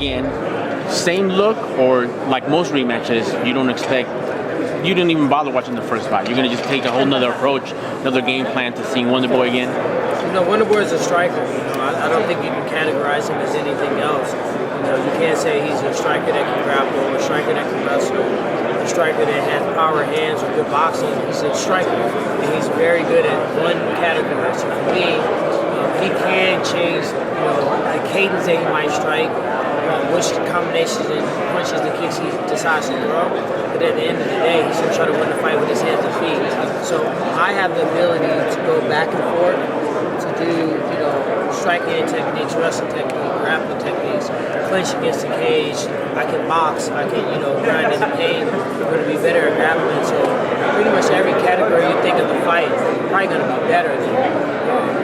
again, same look, or like most rematches, you didn't even bother watching the first fight? You're going to just take a whole nother approach, another game plan to seeing Wonderboy again? You know, Wonderboy is a striker. I don't think you can categorize him as anything else. You can't say he's a striker that can grapple, or a striker that can wrestle, a striker that has power hands or good boxing. He's a striker, and he's very good at one category. So for me, he can change, the cadence that he might strike, which combinations and punches and kicks he decides to throw. But at the end of the day, he's going to try to win the fight with his hands and feet. So I have the ability to go back and forth, to do, striking techniques, wrestling techniques, grappling techniques, clinch against the cage. I can box. I can, grind in the paint. I'm going to be better at grappling. So pretty much every category you think of the fight, I'm probably going to be better than.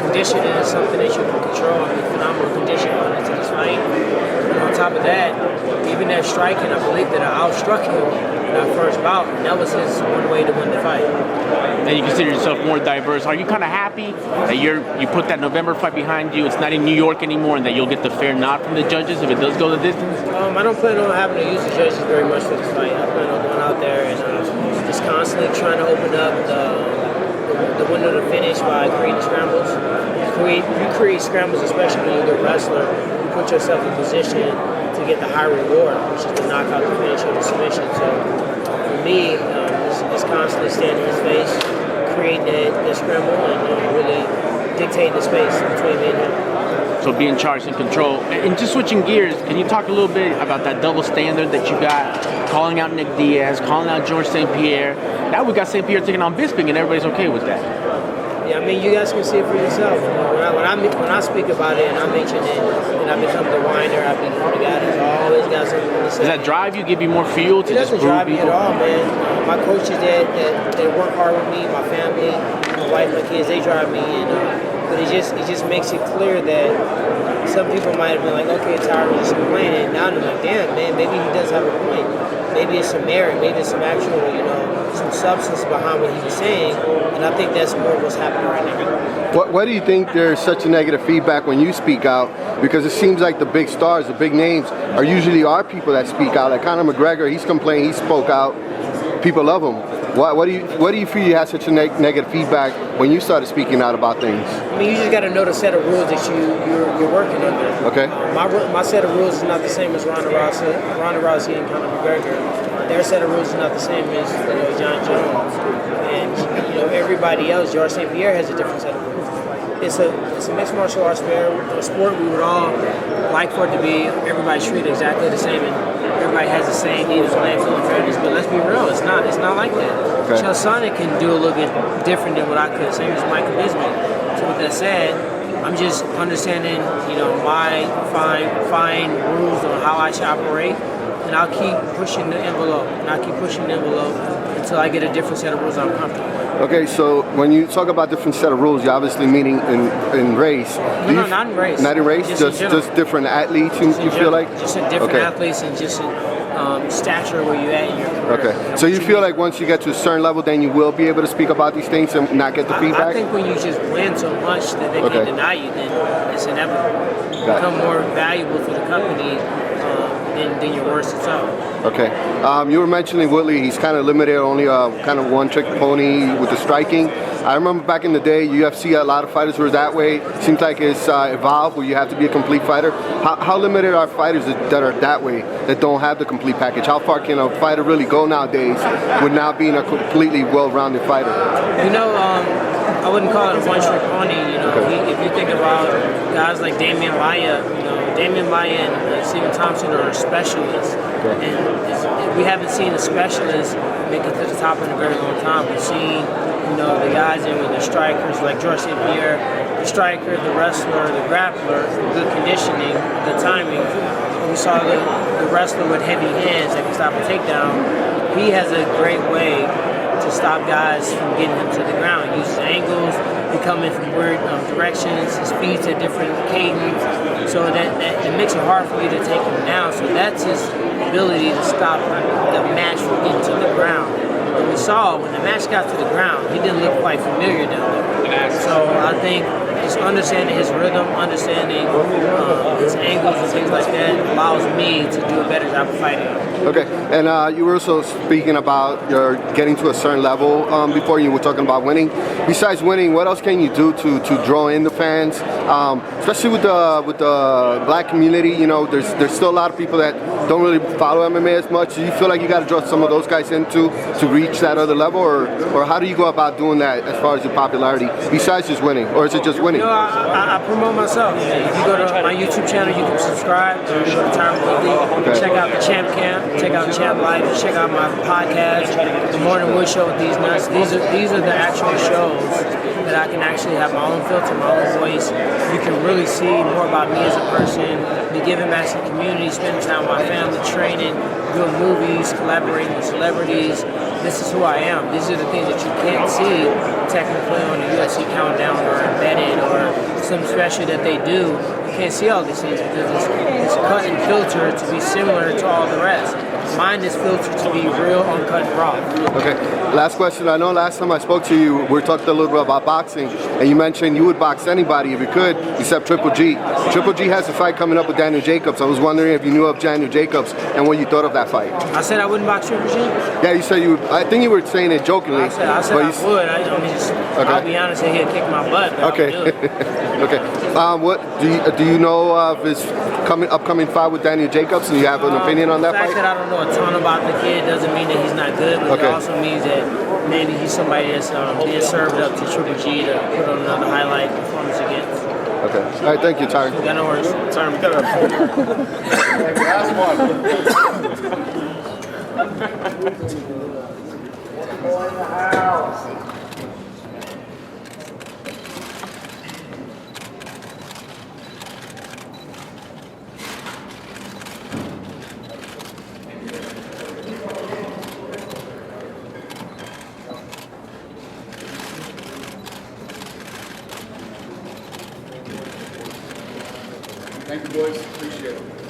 Conditioning is something that you can control. I'm in phenomenal condition going into this fight. And on top of that, even that striking, I believe that I outstruck him in our first bout, and that was his one way to win the fight. And you consider yourself more diverse. Are you kind of happy that you put that November fight behind you? It's not in New York anymore, and that you'll get the fair nod from the judges if it does go the distance? I don't plan on having to use the judges very much for this fight. I plan on going out there and just constantly trying to open up the window to finish by creating scrambles. You create scrambles, especially when you're a good wrestler. You put yourself in position to get the high reward, which is the knockout, the finish, or the submission. So for me, it's constantly standing in his face, create that scramble, and really dictate the space between me and him. So being charged and control. And just switching gears, can you talk a little bit about that double standard that you got, calling out Nick Diaz, calling out George St. Pierre? Now we got St. Pierre taking on Bisping, and everybody's okay with that. Yeah, you guys can see it for yourself. When I speak about it and I mention it, and I become the whiner, I become the guy that's always got something to say. Does that drive you, give you more fuel to just prove people? It doesn't drive me at all, man. My coaches that work hard with me, my family, my wife, my kids, they drive me. But it just makes it clear that some people might have been like, okay, Tyron just complaining. Now I'm like, damn, man, maybe he does have a point. Maybe it's some merit, maybe it's some actual, some substance behind what he was saying, and I think that's more what's happening right now. Why do you think there's such a negative feedback when you speak out? Because it seems like the big stars, the big names, are usually our people that speak out. Like Conor McGregor, he's complained, he spoke out. People love him. What do you feel you had such a negative feedback when you started speaking out about things? You just got to know the set of rules that you're working under. Okay. My set of rules is not the same as Ronda Rousey and Conor McGregor. Their set of rules is not the same as John Jones. And everybody else, George St. Pierre has a different set of rules. It's a mixed martial arts sport. We would all like for it to be everybody treated exactly the same, and everybody has the same need of playing field fairness. But let's be real, it's not like that. Okay. Chael Sonnen can do a little bit different than what I could, same as Michael Bisping. So with that said, I'm just understanding, my fine rules on how I should operate, and I'll keep pushing the envelope, until I get a different set of rules I'm comfortable with. Okay, so when you talk about different set of rules, you're obviously meaning in race. No, not in race. Not in race? Just different athletes, you feel like? Just different athletes and just stature where you at in your career. Okay, so you feel like once you get to a certain level, then you will be able to speak about these things and not get the feedback? I think when you just win so much that they can't deny you, then it's inevitable. You become more valuable for the company than your worst itself. Okay. You were mentioning Woodley. He's kind of limited, only kind of one-trick pony with the striking. I remember back in the day, UFC, a lot of fighters were that way. Seems like it's evolved where you have to be a complete fighter. How limited are fighters that are that way, that don't have the complete package? How far can a fighter really go nowadays with not being a completely well-rounded fighter? I wouldn't call it a one-trick pony. If you think about guys like Damian Maia, and Stephen Thompson are specialists, and we haven't seen a specialist make it to the top in a very long time. We've seen, the guys in with the strikers like George St. Pierre, the striker, the wrestler, the grappler, good conditioning, good timing. We saw the wrestler with heavy hands that can stop a takedown. He has a great way to stop guys from getting him to the ground. He uses angles, he comes in from weird directions, his feet's at different cadence, so that it makes it hard for you to take him down. So that's his ability to stop the match from getting to the ground. And we saw when the match got to the ground, he didn't look quite familiar down there. So I think just understanding his rhythm, understanding his angles and things like that allows me to do a better job of fighting. Okay, and you were also speaking about your getting to a certain level before you were talking about winning. Besides winning, what else can you do to draw in the fans, especially with the black community? You know, there's still a lot of people that don't really follow MMA as much. Do you feel like you got to draw some of those guys into to reach that other level, or how do you go about doing that as far as your popularity, besides just winning, or is it just winning? You know, I promote myself. If you go to my YouTube channel, you can subscribe. You can go to Tyron Woodley, check out the Champ Camp, check out Champ Life, check out my podcast, The Morning Wood Show with these nuts. These are the actual shows that I can actually have my own filter, my own voice. You can really see more about me as a person, be giving back to the community, spending time with my family, training, doing movies, collaborating with celebrities. This is who I am. These are the things that you can't see technically on the UFC Countdown or embedded or some special that they do. You can't see all these things because it's cut and filtered to be similar to all the rest. Mine is filtered to be real, uncut, and raw. Okay, last question. I know last time I spoke to you, we talked a little bit about boxing, and you mentioned you would box anybody if you could, except Triple G. Triple G has a fight coming up with Daniel Jacobs. I was wondering if you knew of Daniel Jacobs and what you thought of that fight. I said I wouldn't box Triple G? Yeah, you said you would. I think you were saying it jokingly. I said I would. I'll be honest and he'll kick my butt. Okay. Okay. What do you know of his upcoming fight with Daniel Jacobs? And you have an opinion on that fight? The fact that I don't know a ton about the kid doesn't mean that he's not good, but it also means that maybe he's somebody that's being served up to Triple G to put on another highlight performance against. Okay. All right. Thank you, Tyron. Yeah, no worries. Tyron, we got last one. Thank you, boys. Appreciate it.